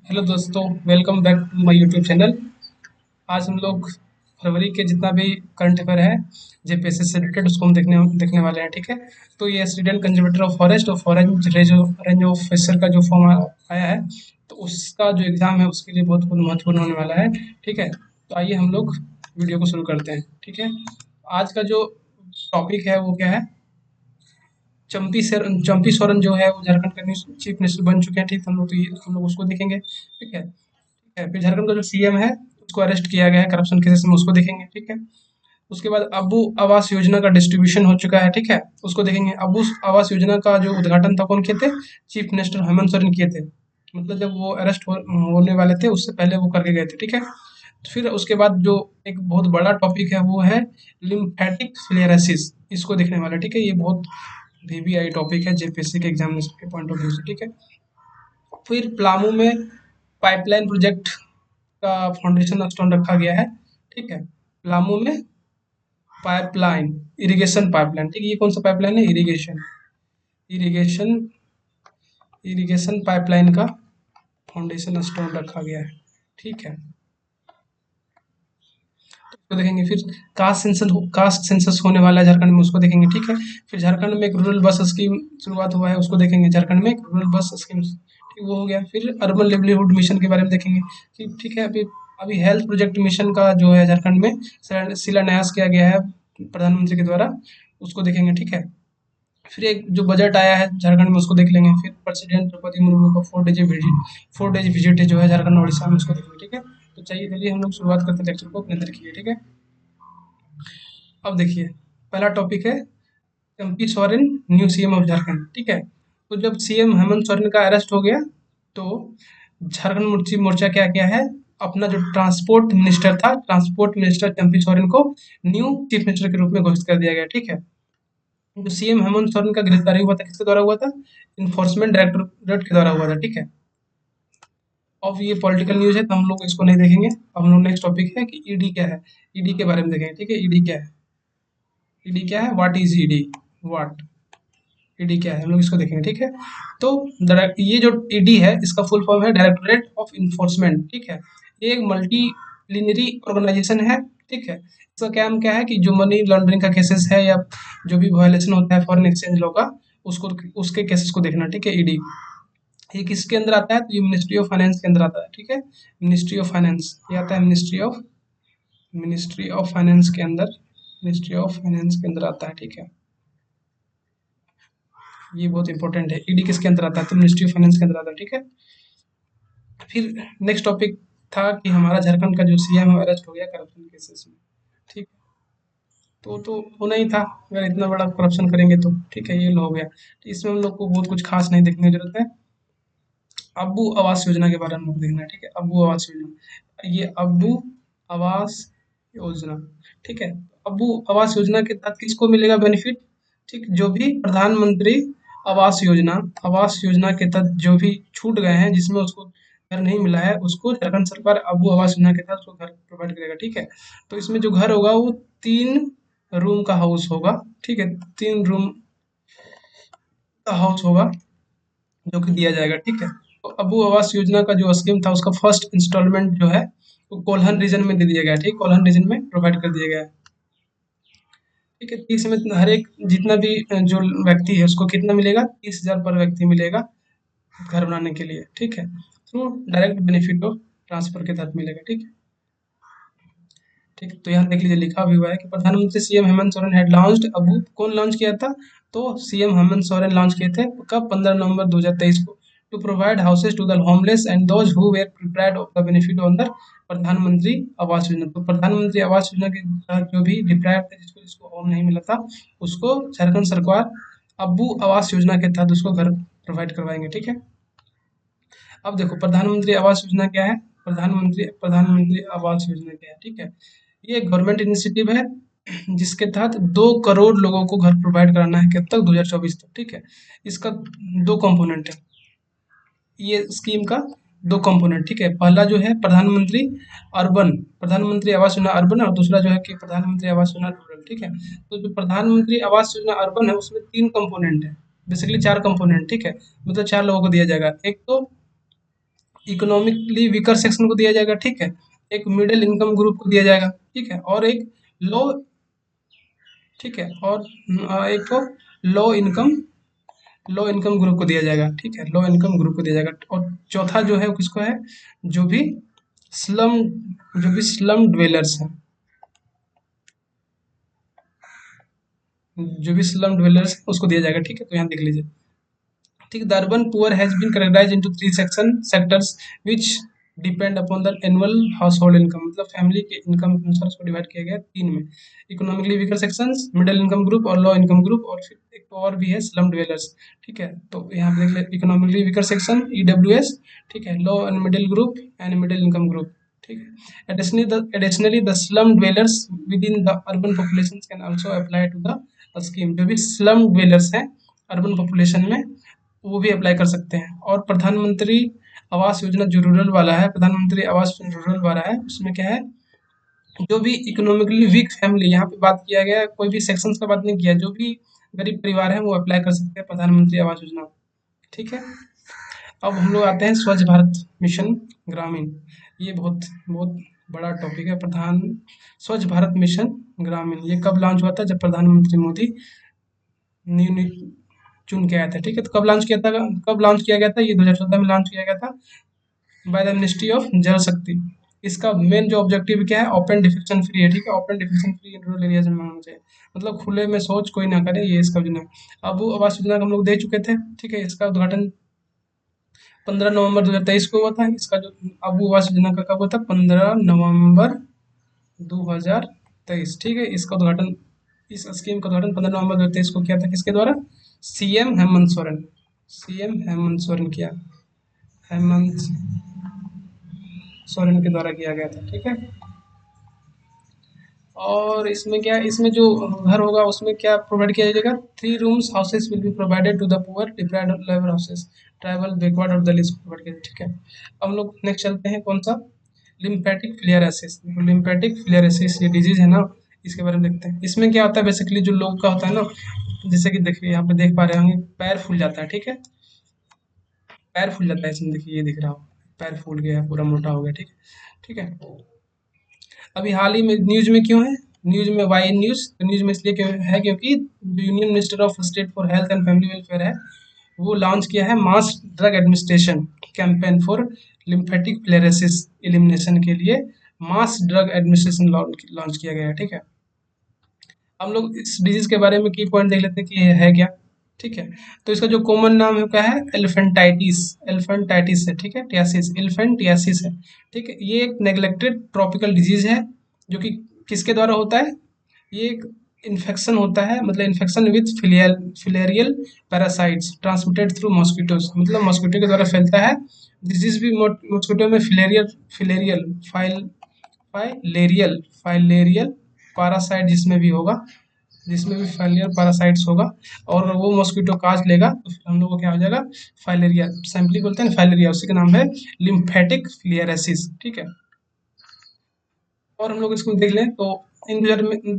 Hello दोस्तों, welcome back to my YouTube channel. आज हम लोग फरवरी के जितना भी करंट अफेयर है जेपीएससी से रिलेटेड उसको हम देखने वाले हैं। ठीक है। तो ये स्टूडेंट कंजर्वेटर ऑफ फॉरेस्ट और फॉरेस्ट रेंज ऑफिसर का जो फॉर्म आया है, तो उसका जो एग्ज़ाम है उसके लिए बहुत बहुत महत्वपूर्ण होने वाला है। ठीक है। तो आइए हम लोग वीडियो को शुरू करते हैं। ठीक है। आज का जो टॉपिक है वो क्या है? चंपी सोरेन जो है वो झारखंड का चीफ मिनिस्टर बन चुके हैं। ठीक, हम लोग उसको देखेंगे। ठीक है। फिर झारखंड का जो सीएम है उसको अरेस्ट किया गया है करप्शन केसेस में, उसको देखेंगे। ठीक है। उसके बाद अब्बू आवास योजना का डिस्ट्रीब्यूशन हो चुका है। ठीक है। उसको देखेंगे। अब्बू आवास योजना का जो उद्घाटन था कौन किए थे? चीफ मिनिस्टर हेमंत सोरेन किए थे। मतलब जब वो होने वाले थे उससे पहले वो करके गए थे। ठीक है। तो फिर उसके बाद जो एक बहुत बड़ा टॉपिक है वो है लिम्फेटिक फिलियरासिस, इसको देखने वाला है। ठीक है। ये बहुत वीवीआई टॉपिक है जेपीएससी के एग्जामिनेशन के पॉइंट ऑफ व्यू से। ठीक है। फिर प्लामू में पाइपलाइन प्रोजेक्ट का फाउंडेशन स्टोन रखा गया है। ठीक है। पलामू में पाइपलाइन, इरिगेशन पाइपलाइन। ठीक है। ये कौन सा पाइपलाइन है? इरिगेशन इरिगेशन इरिगेशन पाइपलाइन का फाउंडेशन स्टोन रखा गया है। ठीक है। तो देखेंगे। फिर कास्ट सेंसस होने वाला है झारखंड में, उसको देखेंगे। ठीक है। फिर झारखंड में एक रूरल बस स्कीम शुरुआत हुआ है, उसको देखेंगे। झारखंड में एक रूरल बस स्कीम, ठीक, वो हो गया। फिर अर्बन लिवलीहुड मिशन के बारे में देखेंगे कि ठीक है, अभी अभी हेल्थ प्रोजेक्ट मिशन का जो है झारखंड में शिलान्यास किया गया है प्रधानमंत्री के द्वारा, उसको देखेंगे। ठीक है। फिर एक जो बजट आया है झारखंड में उसको देख लेंगे। फिर प्रेसिडेंट द्रौपदी मुर्मू का 4 डेज विजिट जो है झारखंड और उड़ीसा में, उसको देखेंगे। ठीक है। तो चलिए हम लोग शुरुआत करते हैं लेक्चर को अपने अंदर किए। ठीक है। अब देखिए, पहला टॉपिक है MP Soren new CM of Jharkhand. ठीक है। तो जब सीएम हेमंत सोरेन का अरेस्ट हो गया तो झारखंड मुक्ति मोर्चा क्या किया है, अपना जो ट्रांसपोर्ट मिनिस्टर था, ट्रांसपोर्ट मिनिस्टर एमपी सोरेन को न्यू चीफ मिनिस्टर के रूप में घोषित कर दिया गया। ठीक है। जो सीएम हेमंत सोरेन का गिरफ्तारी हुआ था किसके द्वारा हुआ था? इन्फोर्समेंट डायरेक्टोरेट के द्वारा हुआ था। ठीक है। अब ये पॉलिटिकल न्यूज है तो हम लोग इसको नहीं देखेंगे। अब हम लोग नेक्स्ट टॉपिक है कि ईडी क्या है, ईडी के बारे में देखेंगे। ठीक है। ईडी क्या है? ईडी क्या है? What is ED? What ED क्या है, हम लोग इसको देखेंगे। ठीक है। तो डायरेक्ट ये जो ईडी है इसका फुल फॉर्म है डायरेक्टोरेट ऑफ इन्फोर्समेंट। ठीक है। ये एक मल्टीप्लिनरी ऑर्गेनाइजेशन है। ठीक है। इसका काम क्या है कि जो मनी लॉन्ड्रिंग का केसेस है या जो भी वायलेशन होता है फॉरेन एक्सचेंज लॉ का, उसको उसके केसेस को देखना। ठीक है। ईडी ये किसके अंदर आता है? तो ये मिनिस्ट्री ऑफ फाइनेंस के अंदर आता है। ठीक है। मिनिस्ट्री ऑफ फाइनेंस, ये आता है मिनिस्ट्री ऑफ फाइनेंस के अंदर, मिनिस्ट्री ऑफ फाइनेंस के अंदर आता है। ठीक है। ये बहुत इंपॉर्टेंट है। ईडी किसके अंदर आता है? तो मिनिस्ट्री ऑफ फाइनेंस के अंदर आता है। ठीक है। फिर नेक्स्ट टॉपिक था कि हमारा झारखंड का जो सीएम है अरेस्ट हो गया करप्शन केसेस में। ठीक। तो होना ही था, अगर इतना बड़ा करप्शन करेंगे तो। ठीक है। ये हो गया। तो इसमें हम लोग को बहुत कुछ खास नहीं देखने की जरूरत है। अब्बू आवास योजना के बारे में हमको देखना है। ठीक है। अब्बू आवास योजना, ये अब्बू आवास योजना। ठीक है। अब्बू आवास योजना के तहत किसको मिलेगा बेनिफिट? ठीक, जो भी प्रधानमंत्री आवास योजना आवास योजना के तहत जो भी छूट गए हैं, जिसमें उसको घर नहीं मिला है, उसको झारखंड सरकार अब्बू आवास योजना के तहत उसको घर प्रोवाइड करेगा। ठीक है। तो इसमें जो घर होगा वो 3 रूम का हाउस होगा। ठीक है। 3 रूम का हाउस होगा जो कि दिया जाएगा। ठीक है। तो अबू आवास योजना का जो स्कीम था उसका फर्स्ट इंस्टॉलमेंट जो है वो कोल्हन रीजन में दे दिया गया है। ठीक, कोल्हन रीजन में प्रोवाइड कर दिया गया है। ठीक है। 30 में हर एक जितना भी जो व्यक्ति है उसको कितना मिलेगा? 30,000 पर व्यक्ति मिलेगा घर बनाने के लिए। ठीक है। Through direct benefit of transfer के तहत मिलेगा। ठीक है। ठीक है। तो यहाँ देख लीजिए, लिखा भी हुआ है कि प्रधानमंत्री CM Hemant Soren had launched. Abu कौन लॉन्च किया था? तो सीएम हेमंत सोरेन लॉन्च किए थे। कब? 15 नवंबर 2023 को। To provide houses to the homeless and those who were deprived of the benefit under Pradhan Mantri Awas योजना। तो प्रधानमंत्री आवास योजना के तहत जो भी डिप्राइव थे, जिसको जिसको होम नहीं मिला था, उसको झारखंड सरकार अब्बू आवास योजना के तहत उसको घर प्रोवाइड करवाएंगे। ठीक है। अब देखो प्रधानमंत्री आवास योजना क्या है, प्रधानमंत्री आवास योजना क्या है। ठीक है। ये गवर्नमेंट इनिशिएटिव है जिसके तहत 2 करोड़ लोगों को घर प्रोवाइड कराना है। कब तक? 2024 तक। ठीक है। इसका 2 कंपोनेंट है ये स्कीम का, 2 कंपोनेंट। ठीक है। पहला जो है प्रधानमंत्री अर्बन, प्रधानमंत्री आवास योजना अर्बन, और दूसरा जो है कि प्रधानमंत्री आवास योजना रूरल। ठीक है। तो जो प्रधानमंत्री आवास योजना अर्बन है उसमें 3 कंपोनेंट है, बेसिकली 4 कंपोनेंट। ठीक है। मतलब 4 लोगों को दिया जाएगा। एक तो इकोनॉमिकली वीकर सेक्शन को दिया जाएगा, ठीक है। एक मिडिल इनकम ग्रुप को दिया जाएगा, ठीक है। और एक लो, ठीक है। और एक तो low income low income group को दिया जाएगा, ठीक है। लो इनकम ग्रुप को दिया जाएगा। और चौथा जो है वो किसको है, जो भी स्लम जो भी स्लम ड्वेलर्स हैं, जो भी स्लम ड्वेलर्स हैं उसको दिया जाएगा, ठीक है। तो यहाँ देख लीजिए, ठीक है। The urban poor has been categorized into three sectors which depend upon the annual household income, मतलब फैमिली के इनकम के अनुसार उसको डिवाइड किया गया है तीन में। Economically weaker sections, middle income group और लो इनकम ग्रुप, और फिर एक तो और भी है स्लम ड्वेलर्स, ठीक है। तो यहाँ पे देख ले, इकोनॉमिकली वीकर सेक्शन ईडब्ल्यूएस, ठीक है। Low and middle group and middle income group, ठीक है। Additionally, the slum dwellers within the urban populations can also apply to the scheme। जो भी स्लम dwellers हैं अर्बन पॉपुलेशन में, वो भी अप्लाई कर सकते हैं। और प्रधानमंत्री आवास योजना जो रूरल वाला है, प्रधानमंत्री आवास रूरल वाला है, उसमें क्या है, जो भी इकोनॉमिकली वीक फैमिली, यहाँ पे बात किया गया है, कोई भी सेक्शंस का बात नहीं किया, जो भी गरीब परिवार है वो अप्लाई कर सकते हैं प्रधानमंत्री आवास योजना, ठीक है। अब हम लोग आते हैं स्वच्छ भारत मिशन ग्रामीण। ये बहुत बहुत बड़ा टॉपिक है। स्वच्छ भारत मिशन ग्रामीण, ये कब लॉन्च हुआ था, जब प्रधानमंत्री मोदी न्यू न्यू चुन के आया था, ठीक है। तो कब लॉन्च किया गया था, ये 2014 में लॉन्च किया गया था बाय द मिनिस्ट्री ऑफ जल शक्ति। इसका मेन जो ऑब्जेक्टिव क्या है, ओपन डिफेक्शन फ्री है, ठीक है। Open defection free in rural areas में होना चाहिए, मतलब खुले में शौच कोई ना करे, ये इसका योजना है। अब वो आवास योजना हम लोग दे चुके थे, ठीक है। इसका उद्घाटन 15 नवंबर 2023 को हुआ था। इसका जो अबू आवास योजना का कब हुआ था, 15 नवंबर 2023, ठीक है। इसका उद्घाटन, इस स्कीम का उद्घाटन 15 नवंबर 2023 को किया था, किसके द्वारा, सीएम हेमंत सोरेन। सीएम हेमंत सोरेन किया, हेमंत सोरेन के द्वारा किया गया था, ठीक है। और इसमें क्या, इसमें जो घर होगा उसमें क्या प्रोवाइड किया जाएगा, 3 rooms houses will be provided to the poor deprived labour houses, tribal backward और दलित प्रोवाइड किया, ठीक है। अब हम लोग नेक्स्ट चलते हैं, कौन सा, लिम्फेटिक फिलियराइसिस। लिम्फेटिक फिलियराइसिस ये डिजीज है ना, इसके बारे में देखते हैं। इसमें क्या होता है, बेसिकली जो लोग का होता है ना, जैसे कि देखिए यहाँ पे देख पा रहे होंगे, पैर फूल जाता है, ठीक है। पैर फूल जाता है, इसमें देखिए, ये दिख रहा हो, पैर फूल गया, पूरा मोटा हो गया, ठीक है, ठीक है। अभी हाल ही में न्यूज में क्यों है, न्यूज में वाई न्यूज, तो न्यूज में इसलिए क्यों है, क्योंकि जो union minister of state for health and family welfare है, वो लॉन्च किया है mass drug administration campaign for lymphatic filariasis elimination के लिए मास ड्रग एडमिनिस्ट्रेशन लॉन्च किया गया है, ठीक है। हम लोग इस डिजीज के बारे में की पॉइंट देख लेते हैं कि ये है क्या, ठीक है। तो इसका जो कॉमन नाम है क्या है, एलिफेंटाइटिस, एलिफेंटाइटिस है, ठीक है। टियासिस, एलिफेंटियासिस है, ठीक है। ये एक नेग्लेक्टेड ट्रॉपिकल डिजीज है, जो कि किसके द्वारा होता है, ये एक इन्फेक्शन होता है, मतलब infection with filarial parasites transmitted through mosquitoes, मतलब मॉस्किटो के द्वारा फैलता है। डिजीज भी मॉस्किटो में filarial filarial file filarial filarial parasite जिसमें भी होगा, जिसमें भी फाइलेरियल पैरासाइट्स होगा, और वो मॉस्किटो काज लेगा, तो फिर हम लोग को क्या हो जाएगा, फाइलेरिया, सिंपली बोलते हैं फाइलेरिया, उसी का नाम है लिम्फेटिक फिलियरेसिस, ठीक है। और हम लोग इसको देख लें तो इन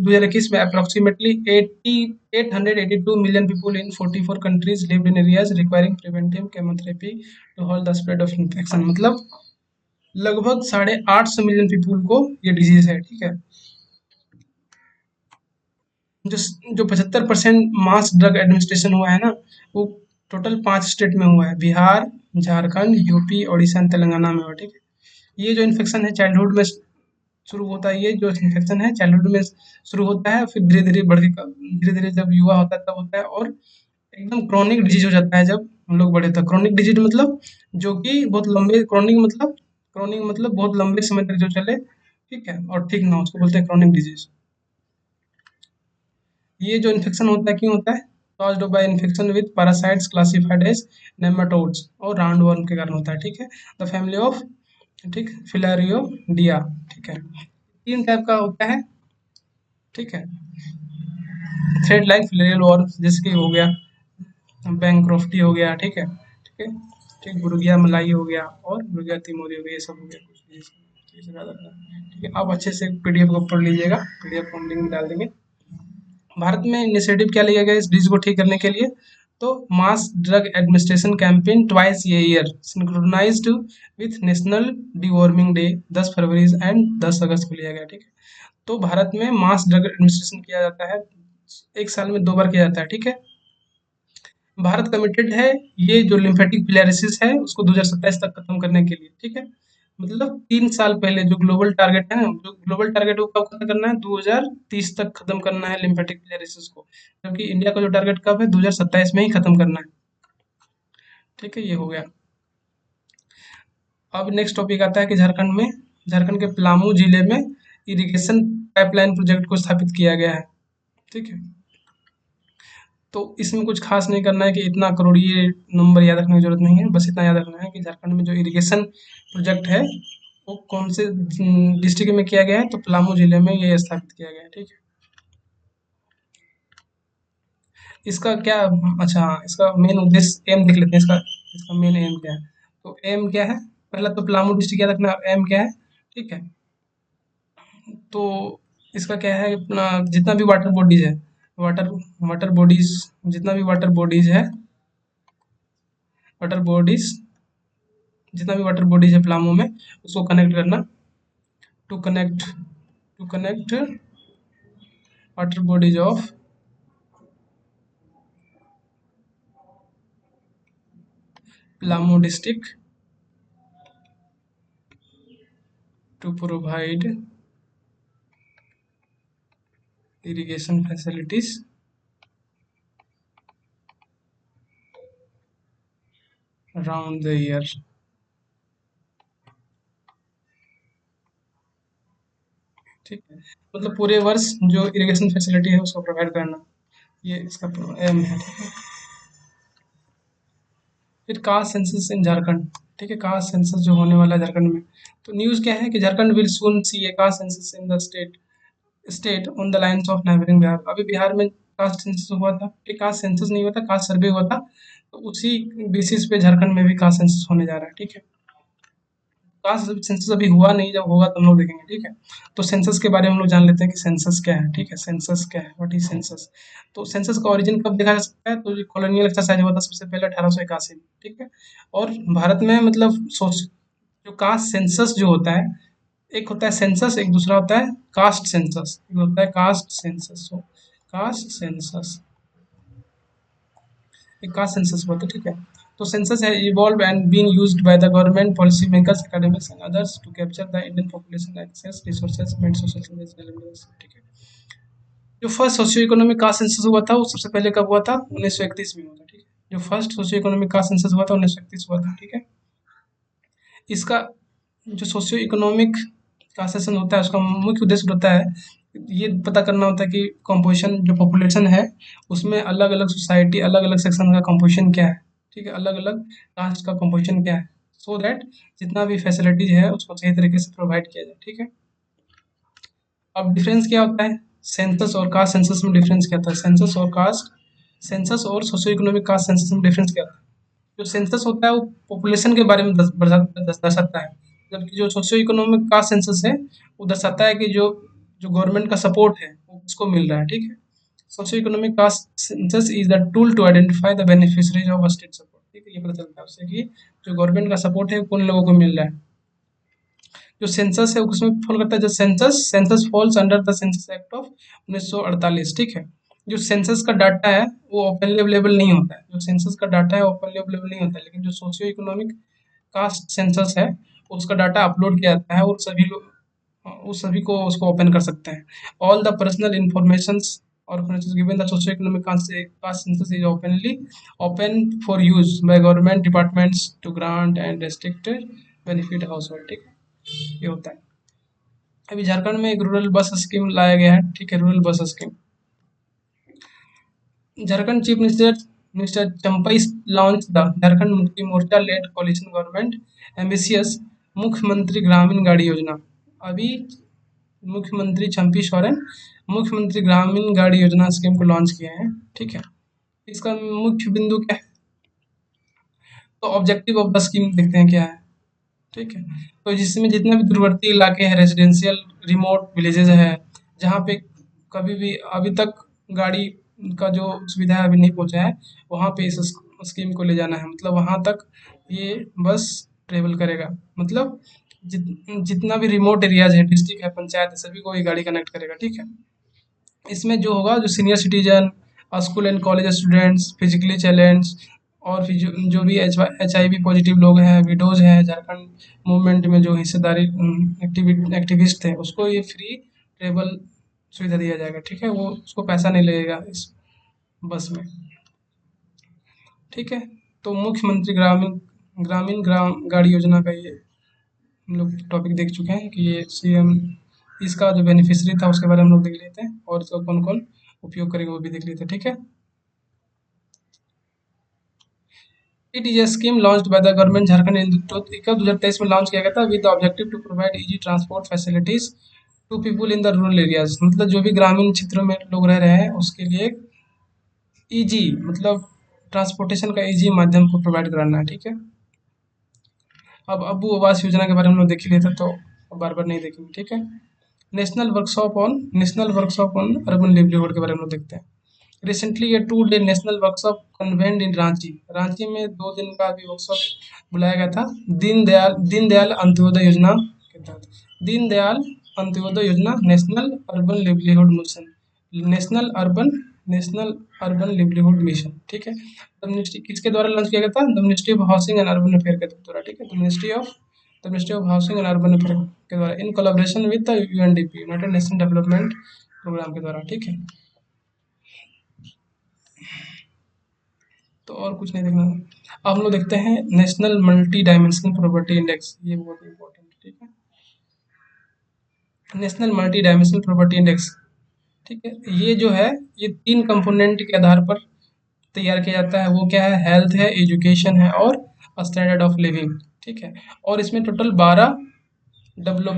2021 में approximately 882 million people in 44 countries lived in areas requiring preventive chemotherapy to hold the spread of infection, मतलब लगभग 850 मिलियन पीपल को ये डिजीज है, ठीक है। जो जो 75% मास ड्रग एडमिनिस्ट्रेशन हुआ है ना, वो टोटल 5 स्टेट में हुआ है, बिहार, झारखंड, यूपी, उड़ीसा एंड तेलंगाना में हुआ, ठीक है। ये जो इन्फेक्शन है चाइल्डहुड में शुरू होता है, ये जो इन्फेक्शन है चाइल्डहुड में शुरू होता है, फिर धीरे धीरे बढ़ के धीरे धीरे जब युवा होता है तब होता है, और एकदम क्रॉनिक डिजीज हो जाता है जब हम लोग बड़े होते हैं। क्रॉनिक डिजीज मतलब जो कि बहुत लंबे, क्रॉनिक मतलब बहुत लंबे समय तक जो चले, ठीक है, और ठीक ना हो, उसको बोलते हैं क्रॉनिक डिजीज। ये जो इन्फेक्शन होता है क्यों होता है, caused by infection with parasites classified as nematodes और राउंड वर्म के कारण होता है, ठीक है। द फैमिली ऑफ, ठीक, फिलारियोडिया, ठीक है। 3 टाइप का होता है, ठीक है। थ्रेड लाइक फिलेरियल वर्म, जैसे कि हो गया बैंक्रोफ्टी हो गया, ठीक है, ठीक है, ठीक, बुर्गिया मलाई हो गया, और बुर्गिया तिमोरी हो गया, ये सब हो गया कुछ चीज़ याद रखना, ठीक है। आप अच्छे से पीडीएफ को पढ़ लीजिएगा, पीडीएफ को हम लिंक में डाल देंगे। भारत में इनिशिएटिव क्या लिया गया इस डिजीज को ठीक करने के लिए, तो mass drug administration campaign twice ये year synchronized with national deworming day 10 February and 10 August को लिया गया, ठीक है। तो भारत में मास ड्रग एडमिनिस्ट्रेशन किया जाता है, एक साल में 2 बार किया जाता है, ठीक है। भारत कमिटेड है ये जो लिम्फेटिक फिलारिसिस है उसको 2027 तक खत्म करने के लिए, ठीक है। मतलब 3 साल पहले जो ग्लोबल टारगेट है ना, जो ग्लोबल टारगेट वो कब खत्म करना है, 2030 तक खत्म करना है लिम्फेटिक फिलारिसिस को, जबकि इंडिया का जो टारगेट कब है, 2027 में ही खत्म करना है, ठीक है। ये हो गया। अब नेक्स्ट टॉपिक आता है कि झारखंड के पलामू जिले में इरिगेशन पाइपलाइन प्रोजेक्ट को स्थापित किया गया है, ठीक है। तो इसमें कुछ खास नहीं करना है कि इतना करोड़ीय नंबर याद रखने की जरूरत नहीं है, बस इतना याद रखना है कि झारखंड में जो इरिगेशन प्रोजेक्ट है वो कौन से डिस्ट्रिक्ट में किया गया है, तो पलामू जिले में ये स्थापित किया गया है, ठीक है। इसका क्या, अच्छा हाँ, इसका मेन उद्देश्य एम देख लेते हैं, इसका इसका मेन एम क्या है। तो एम क्या है, पहला तो पलामू डिस्ट्रिक्ट याद रखना, एम क्या है, ठीक है। तो इसका क्या है, अपना जितना भी वाटर बॉडीज है, वाटर वाटर बॉडीज जितना भी वाटर बॉडीज जितना भी वाटर बॉडीज है पलामू में, उसको कनेक्ट करना, to connect water bodies of Palamu district to provide irrigation facilities around the year, ठीक है। मतलब पूरे वर्ष जो इरिगेशन फैसिलिटी है उसको प्रोवाइड करना, ये इसका एम है, ठीक है। फिर कास्ट सेंसस इन झारखंड, ठीक है। कास्ट सेंसस जो होने वाला है झारखंड में, तो न्यूज़ क्या है कि Jharkhand will soon see a caste census in the state on the lines of neighbouring Bihar. अभी बिहार में कास्ट सेंसस हुआ था, ठीक, कास्ट सेंसस नहीं हुआ था, कास्ट सर्वे हुआ था, तो उसी बेसिस पे झारखंड में भी कास्ट सेंसस होने जा रहा है, ठीक है। कास्ट सेंसस अभी हुआ नहीं, जब होगा तो हम लोग देखेंगे, ठीक है। तो सेंसस के बारे में हम लोग जान लेते हैं कि सेंसस क्या है, ठीक है। सेंसस क्या है, व्हाट इज सेंसस। तो सेंसस का ओरिजिन कब देखा जा सकता है, तो ये कॉलोनियल एक्सरसाइज हुआ था सबसे पहले 1881 में, ठीक है। और भारत में मतलब सोच, जो कास्ट सेंसस जो होता है, एक होता है सेंसस, एक दूसरा होता है कास्ट सेंसस, एक होता है कास्ट सेंसस। कास्ट सेंसस एक कास्ट सेंसस हुआ था, ठीक है। तो सेंसस है evolve and been used by the government policy makers academics and others to capture the Indian population access resources made social, ठीक है। जो first socio economic caste census हुआ था वो सबसे पहले कब हुआ था, 1931 में हुआ था, ठीक है। जो first socio economic caste census हुआ था 1931 हुआ था, ठीक है। इसका जो सोशियो इकोनॉमिक का सेशन होता है उसका मुख्य उद्देश्य होता है ये पता करना होता है कि कंपोजिशन जो पॉपुलेशन है उसमें अलग अलग सोसाइटी अलग अलग सेक्शन का कंपोजिशन क्या है, ठीक है, अलग अलग कास्ट का कंपोजिशन क्या है, सो दैट जितना भी फैसिलिटीज है उसको सही तरीके से प्रोवाइड किया जाए, ठीक है। अब डिफरेंस क्या होता है सेंसस और कास्ट सेंसस में, डिफरेंस क्या होता है सेंसस और सोशियो इकोनॉमिक कास्ट सेंसस में डिफरेंस क्या होता है। जो सेंसस होता है वो पॉपुलेशन के बारे में दर्शाता है, जबकि जो सोशियो इकोनॉमिक का सेंसस है वो दर्शाता है कि जो गवर्नमेंट का सपोर्ट है वो किसको मिल रहा है, ठीक है। Socio economic caste census is the tool to identify the beneficiaries of state support, ठीक है। ये पता चलता है उससे कि जो गवर्नमेंट का सपोर्ट है कौन लोगों को मिल रहा है। जो सेंसस है उसमें फॉलो करता है, जो census falls under the census act of 1948, ठीक है। जो सेंसस का डाटा है वो ओपनली अवेलेबल नहीं होता है, जो सेंसस का डाटा है ओपनली अवेलेबल नहीं होता है, लेकिन जो सोशियो इकोनॉमिक कास्ट सेंसस है उसका डाटा अपलोड किया जाता है और सभी लोग वो सभी को उसको ओपन कर सकते हैं। ऑल द पर्सनल इंफॉर्मेशन और given the socio economic caste census is open for use by government departments to grant and restricted benefit household, ठीक है। ये होता है। अभी झारखंड में एक रूरल बस स्कीम लाया गया है, ठीक है, रूरल बस scheme. Jharkhand chief minister mister Champai launch the Jharkhand Mukti Morcha lead कोalition government ambitious मुख्यमंत्री ग्रामीण गाड़ी योजना। अभी मुख्यमंत्री चंपी सोरेन मुख्यमंत्री ग्रामीण गाड़ी योजना स्कीम को लॉन्च किए हैं, ठीक है। इसका मुख्य बिंदु क्या है, तो ऑब्जेक्टिव ऑफ द स्कीम देखते हैं क्या है, ठीक है। तो जिसमें जितने भी दूरवर्ती इलाके हैं, रेजिडेंशियल रिमोट विलेजेस है, जहाँ पे कभी भी अभी तक गाड़ी का जो सुविधा अभी नहीं पहुंचा है, वहाँ पे इस स्कीम को ले जाना है, मतलब वहाँ तक ये बस ट्रेवल करेगा। मतलब जितना भी रिमोट एरियाज है, डिस्ट्रिक्ट है, पंचायत है, सभी को ये गाड़ी कनेक्ट करेगा, ठीक है। इसमें जो होगा, जो senior citizen, school and college students, physically challenge, और फिर जो भी HIV पॉजिटिव लोग हैं, विडोज हैं, झारखंड मूवमेंट में जो हिस्सेदारी एक्टिविस्ट थे, उसको ये फ्री ट्रेवल सुविधा दिया जाएगा, ठीक है। वो उसको पैसा नहीं लगेगा इस बस में, ठीक है। तो मुख्यमंत्री ग्रामीण ग्रामीण ग्राम गाड़ी योजना का ये हम लोग टॉपिक देख चुके हैं कि ये CM, इसका जो बेनिफिशियरी था उसके बारे में हम लोग देख लेते हैं, और इसका कौन कौन उपयोग करेगा वो भी देख लेते हैं, ठीक है। It is a scheme launched by the government Jharkhand in 2023 में लॉन्च किया गया था with the objective to provide easy transport facilities to people in the rural areas. मतलब जो भी ग्रामीण क्षेत्रों में लोग रह रहे हैं उसके लिए इजी, मतलब ट्रांसपोर्टेशन का इजी माध्यम को प्रोवाइड कराना है, ठीक है। अब अबू आवास योजना के बारे में हम लोग देख ही लेते, तो बार बार नहीं देखेंगे, ठीक है। National workshop on urban livelihood के बारे में लोग देखते हैं। रिसेंटली ये 2 डे नेशनल वर्कशॉप कन्वेंड इन रांची। रांची में 2 दिन का अभी वर्कशॉप बुलाया गया था, दीनदयाल अंत्योदय योजना के तहत। दीनदयाल अंत्योदय योजना, national urban livelihood mission, national urban national urban livelihood mission, ठीक है। द मिनिस्ट्री किसके द्वारा लॉन्च किया गया था? The ministry of housing and urban affair के द्वारा, ठीक है। The ministry of housing and urban affair के द्वारा, in collaboration with the UNDP, united nation development programme के द्वारा, ठीक है। तो और कुछ नहीं देखना। अब हम लोग देखते हैं national multi dimensional property index, ये बहुत इंपॉर्टेंट है, ठीक है। National multi dimensional property index, ठीक है। ये जो है, ये 3 कंपोनेंट के आधार पर तैयार किया जाता है। वो क्या है? हेल्थ है, एजुकेशन है, और स्टैंडर्ड ऑफ लिविंग, ठीक है। और इसमें टोटल 12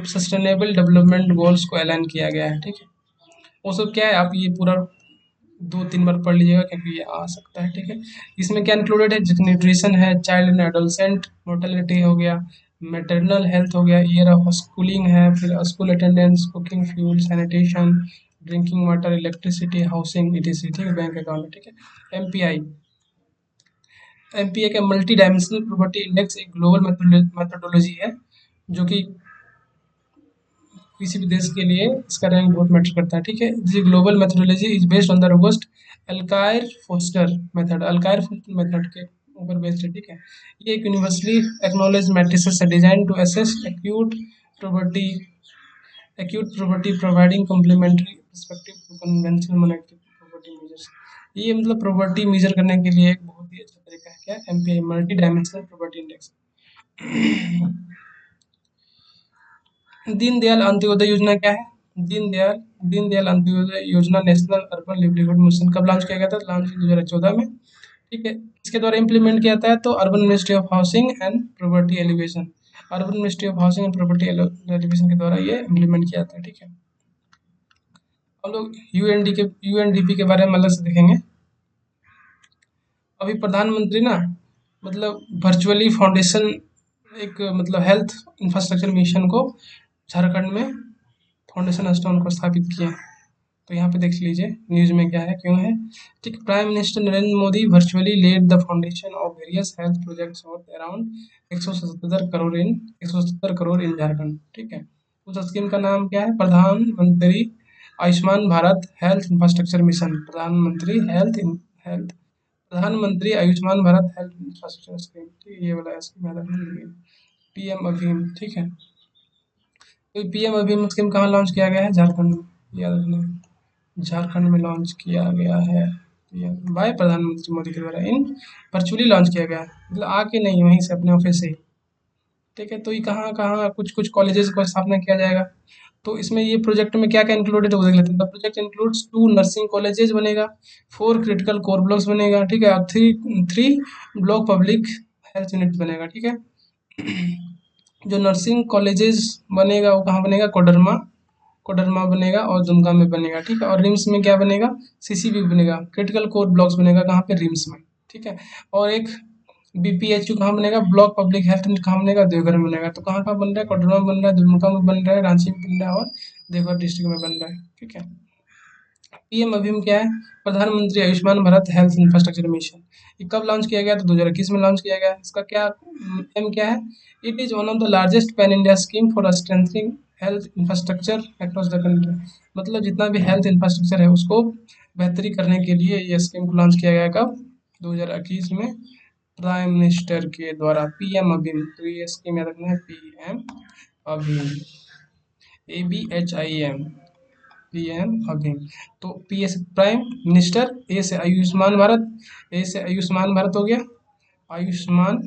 सस्टेनेबल डेवलपमेंट गोल्स को ऐलान किया गया है, ठीक है। वो सब क्या है, आप ये पूरा 2-3 बार पढ़ लीजिएगा क्योंकि ये आ सकता है, ठीक है। इसमें क्या इंक्लूडेड है? न्यूट्रिशन है, चाइल्ड एंड एडोलसेंट मोर्टेलिटी हो गया, मैटरनल हेल्थ हो गया, ईयर ऑफ स्कूलिंग है, फिर school attendance, cooking fuel, sanitation, drinking water, electricity, housing, etc, ठीक है। बैंक अकाउंट, ठीक है। एमपीआई का मल्टी डायमेंशनल प्रॉपर्टी इंडेक्स एक ग्लोबल मेथोडोलॉजी है, जो कि किसी भी देश के लिए इसका रैंक बहुत मैटर करता है, ठीक है। The global methodology is based on the robust Alkire Foster method के ऊपर बेस्ड है, ठीक है। ये एक यूनिवर्सली एक्नॉलेज मैट्रिसेस है design to assess acute poverty providing complementary perspective to conventional monetary poverty measures. ये मतलब प्रॉपर्टी मेजर करने के लिए एक बहुत ही अच्छा तरीका है, क्या? MPI, multi dimensional property index. Deendayal Antyodaya योजना क्या है? दीनदयाल दीनदयाल अंत्योदय योजना नेशनल अर्बन लिवलीहुड मिशन कब लॉन्च किया गया था? लॉन्च 2014 में, ठीक है। इसके द्वारा इम्प्लीमेंट किया जाता है तो urban ministry of housing and property elevation, urban ministry of housing and property elevation के द्वारा ये इम्प्लीमेंट किया जाता है, ठीक है। हम लोग यूएनडीपी के बारे में अलग से देखेंगे। अभी प्रधानमंत्री ना, मतलब वर्चुअली फाउंडेशन, एक मतलब हेल्थ इंफ्रास्ट्रक्चर मिशन को झारखंड में फाउंडेशन स्टोन को स्थापित किए हैं। तो यहाँ पे देख लीजिए न्यूज़ में क्या है, क्यों है, ठीक। Prime minister Narendra Modi virtually led the foundation of various health projects worth around 177 crore in Jharkhand, ठीक है। उस स्कीम का नाम क्या है? Pradhan Mantri Ayushman Bharat health infrastructure mission, health Pradhan Mantri Ayushman Bharat health infrastructure scheme, ठीक है। ये वाला स्कीम याद रखना है। पीएम अभीम, ठीक है। तो पीएम अभीम स्कीम कहाँ लॉन्च किया गया है? झारखंड में, याद रखना है। झारखंड में लॉन्च किया गया है पीएम बाय प्रधानमंत्री मोदी के द्वारा, इन वर्चुअली लॉन्च किया गया है, मतलब आके नहीं, वहीं से अपने ऑफिस से ही, ठीक है। तो ये कहाँ कहाँ कुछ कुछ कॉलेजेस को स्थापना किया जाएगा। तो इसमें ये प्रोजेक्ट में क्या क्या इंक्लूडेड है वो देख लेते हैं। The project includes 2 nursing colleges बनेगा, 4 क्रिटिकल कोर ब्लॉक्स बनेगा, ठीक है, और three block public health unit बनेगा, ठीक है। जो नर्सिंग कॉलेजेस बनेगा वो कहाँ बनेगा? कोडरमा कोडरमा बनेगा और दुमका में बनेगा, ठीक है। और रिम्स में क्या बनेगा? सीसीबी बनेगा, क्रिटिकल कोर ब्लॉक्स बनेगा कहाँ पे? रिम्स में, ठीक है। और एक बीपीएचयू कहाँ बनेगा? ब्लॉक पब्लिक हेल्थ यूनिट कहाँ बनेगा? देवघर में बनेगा। तो कहाँ कहाँ बन रहा है? कोडरमा में बन रहा है, दुमका में बन रहा है, रांची में बन रहा है, और देवघर डिस्ट्रिक्ट में बन रहा है, ठीक है। पीएम अभियान क्या है? Pradhan Mantri Ayushman Bharat health infrastructure mission. ये कब लॉन्च किया गया? तो 2021 में लॉन्च किया गया। इसका क्या एम क्या है? It is one of the largest pan India scheme for strengthening health infrastructure across the country. मतलब जितना भी हेल्थ इंफ्रास्ट्रक्चर है उसको बेहतरी करने के लिए ये स्कीम को लॉन्च किया गया। कब? 2021 में प्राइम मिनिस्टर के द्वारा। पीएम अभियान, तो ये स्कीम याद रखना है, पीएम अभियान, ABHIM, पीएम अभियान। तो पी से प्राइम मिनिस्टर, ए से आयुष्मान भारत, ए से आयुष्मान भारत हो गया, Ayushman,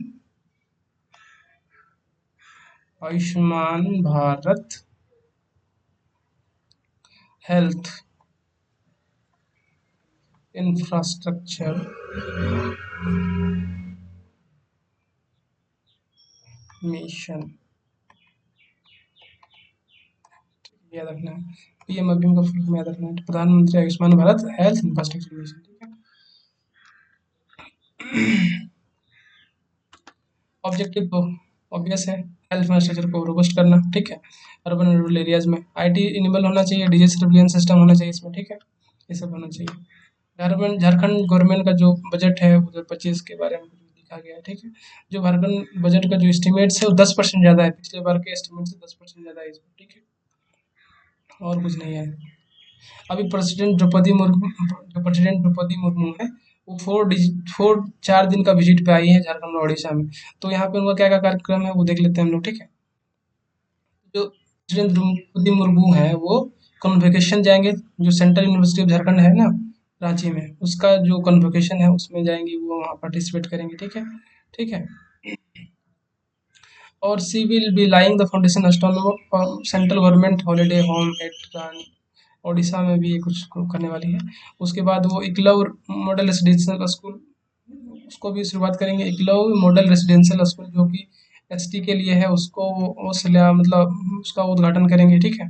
Ayushman Bharat health infrastructure mission, याद रखना है। पीएम अभियान का फुल फॉर्म याद रखना है, Pradhan Mantri Ayushman Bharat health infrastructure mission. ठीक है। ऑब्जेक्टिव तो ऑब्वियस है, हेल्थ इंफ्रास्ट्रक्चर को रोबस्ट करना। ठीक है। अर्बन और रूरल एरियाज में आईटी इनेबल होना चाहिए, डिजीज सर्विलेंस सिस्टम होना चाहिए इसमें। ठीक है, ये सब होना चाहिए। झारखंड गवर्नमेंट का जो बजट है 2025 के बारे में कुछ लिखा गया है। ठीक है। जो झारखंड बजट का जो एस्टिमेट्स है वो 10% ज़्यादा है, पिछले बार के एस्टिमेट से 10% ज़्यादा है इसमें। ठीक है, और कुछ नहीं है। अभी प्रेसिडेंट द्रौपदी मुर्मू है, वो 4 दिन का विजिट पे आई है झारखंड और उड़ीसा में। तो यहाँ पे उनका क्या क्या कार्यक्रम है वो देख लेते हैं हम लोग। ठीक है। जो प्रेसिडेंट द्रौपदी मुर्मू है वो कन्वोकेशन जाएंगे, जो सेंट्रल यूनिवर्सिटी ऑफ झारखंड है ना, रांची में, उसका जो कन्वोकेशन है उसमें जाएंगी, वो वहाँ पार्टिसिपेट करेंगे। ठीक है। ठीक है। और she will be laying the foundation stone for central government holiday home at Odisha में भी ये कुछ करने वाली है। उसके बाद वो एकलव्य मॉडल रेसिडेंशियल स्कूल, उसको भी शुरुआत करेंगे। एकलव्य मॉडल रेसिडेंशियल स्कूल जो कि एसटी के लिए है, उसको मतलब उसका उद्घाटन करेंगे। ठीक है।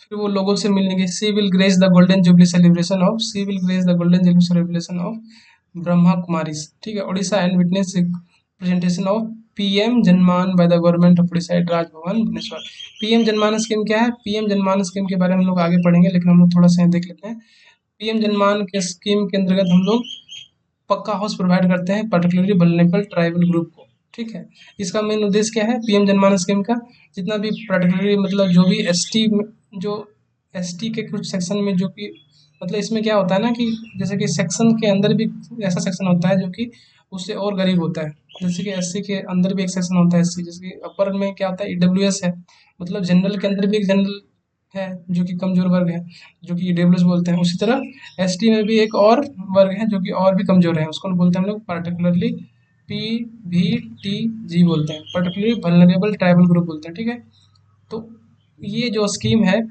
फिर वो लोगों से मिलेंगे। She will grace the golden jubilee celebration of, she will grace the golden jubilee celebration of Brahma Kumaris. ठीक है। Odisha and witness presentation of PM Janman by the government of Orissa at Raj Bhavan Bhubaneswar. PM Janman scheme क्या है? पीएम जनमान स्कीम के बारे में हम लोग आगे पढ़ेंगे, लेकिन हम लोग थोड़ा सा यहाँ देख लेते हैं। पीएम जनमान के स्कीम के अंतर्गत हम लोग पक्का हाउस प्रोवाइड करते हैं पर्टिकुलरली वल्नरेबल ट्राइबल ग्रुप को। ठीक है। इसका मेन उद्देश्य क्या है पीएम जनमान स्कीम का? जितना भी पर्टिकुलरली मतलब जो भी एसटी, जो एसटी के कुछ सेक्शन में जो कि मतलब इसमें क्या होता है ना कि जैसे कि सेक्शन के अंदर भी ऐसा सेक्शन होता है जो कि उससे और गरीब होता है। जैसे कि एससी के अंदर भी एक सेक्शन होता है एससी, जैसे कि अपर में क्या होता है ईडब्ल्यूएस है, मतलब जनरल के अंदर भी एक जनरल है जो कि कमजोर वर्ग है, जो कि ईडब्ल्यूएस बोलते हैं। उसी तरह एसटी में भी एक और वर्ग है जो कि और भी कमजोर है, उसको बोलते हैं हम लोग पर्टिकुलरली PVTG बोलते हैं, पर्टिकुलरली वल्नरेबल ट्राइबल ग्रुप बोलते हैं। ठीक है। तो ये जो स्कीम है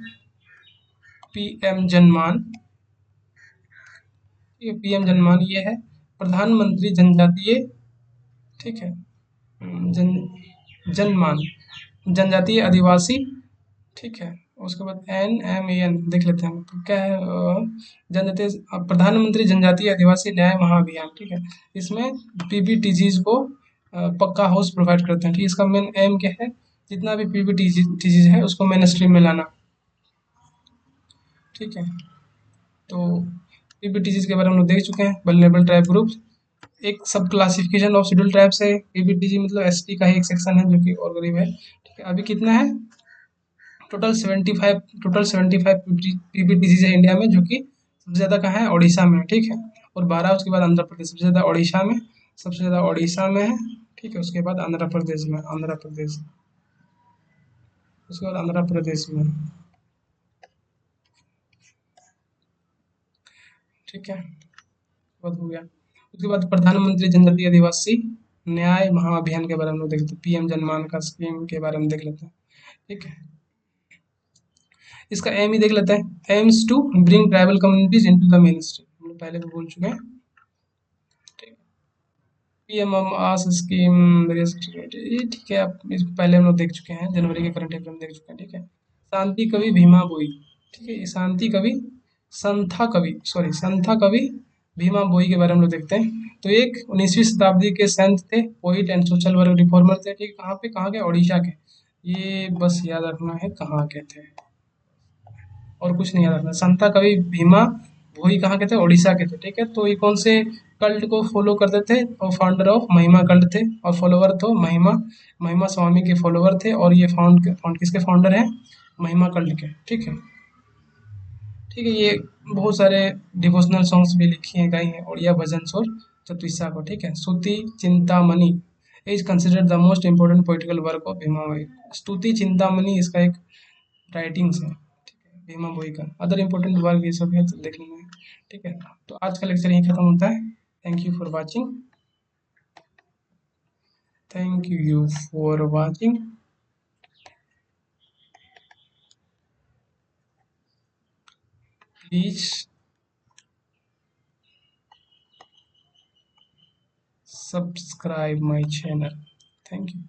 पीएम जनमान, ये पीएम जनमान ये है प्रधानमंत्री जनजातीय, ठीक है, जन जनमान, जनजातीय आदिवासी। ठीक है। उसके बाद NMAN देख लेते हैं तो क्या है, जनजातीय प्रधानमंत्री जनजातीय आदिवासी न्याय महाअभियान। ठीक है। इसमें PBTGs को पक्का हाउस प्रोवाइड करते हैं। ठीक है। इसका मेन एम क्या है? जितना भी PBTGs है उसको मेन स्ट्रीम में लाना। ठीक है। तो PBTGs के बारे में हम लोग देख चुके हैं। वल्नरेबल ट्राइब ग्रुप एक सब क्लासिफिकेशन ऑफ शेड्यूल ट्राइब्स है। PBTG मतलब एसटी का ही एक सेक्शन है जो कि और गरीब है। ठीक है। अभी कितना है? टोटल 75 PBTCs है इंडिया में, जो कि सबसे ज़्यादा कहाँ है? उड़ीसा में। ठीक है। और 12 उसके बाद आंध्र प्रदेश, सबसे ज़्यादा उड़ीसा में, सबसे ज़्यादा उड़ीसा में है। ठीक है। उसके बाद आंध्र प्रदेश में, आंध्र प्रदेश, उसके बाद आंध्र प्रदेश में। ठीक है। बहुत हो गया। उसके बाद प्रधानमंत्री जनजातीय आदिवासी न्याय महाअभियान के बारे में लोग देखते हैं, पीएम जनमान का स्कीम के बारे में देख लेते हैं। ठीक है। इसका एम ही देख लेते हैं। Aims to bring tribal communities into the mainstream, हम लोग पहले भी बोल चुके हैं। पीएम आवास स्कीम, ये ठीक है, आप इस पहले हम लोग देख चुके हैं, जनवरी के करंट अफेयर में देख चुके हैं। ठीक है। शांति कवि भीमा बोई। ठीक है। ये शांति कवि, संथा कवि, सॉरी संथा कवि भीमा बोई के बारे में हम लोग देखते हैं। तो एक 19वीं शताब्दी के संत थे, poet and social work reformer थे। ठीक है। कहाँ के? उड़ीसा के। ये बस याद रखना है कहाँ के थे। और कुछ नहीं याद रखना। संता कवि भीमा भोई कहाँ के थे? उड़ीसा के थे, ठीक है। तो ये कौन से कल्ट को फॉलो करते थे? और फाउंडर ऑफ महिमा कल्ट थे, और फॉलोवर तो महिमा महिमा स्वामी के फॉलोवर थे, और ये फाउंड फाउंड किसके फाउंडर हैं? महिमा कल्ट के, ठीक है। ठीक है, ये बहुत सारे डिवोशनल सॉन्ग्स भी लिखी हैं, गाई हैं, उड़िया भजन और चतुस्सा को, ठीक है। Stuti Chintamani is considered the most important poetical work of Bhima Bhoi. Stuti Chintamani इसका एक राइटिंग्स है, ठीक है, भीमा भोई का। अदर इम्पोर्टेंट वर्क ये सब है, तो देख लेंगे, ठीक है। तो आज का लेक्चर यहीं खत्म होता है। Thank you for watching. Thank you for watching. Please subscribe my channel. Thank you.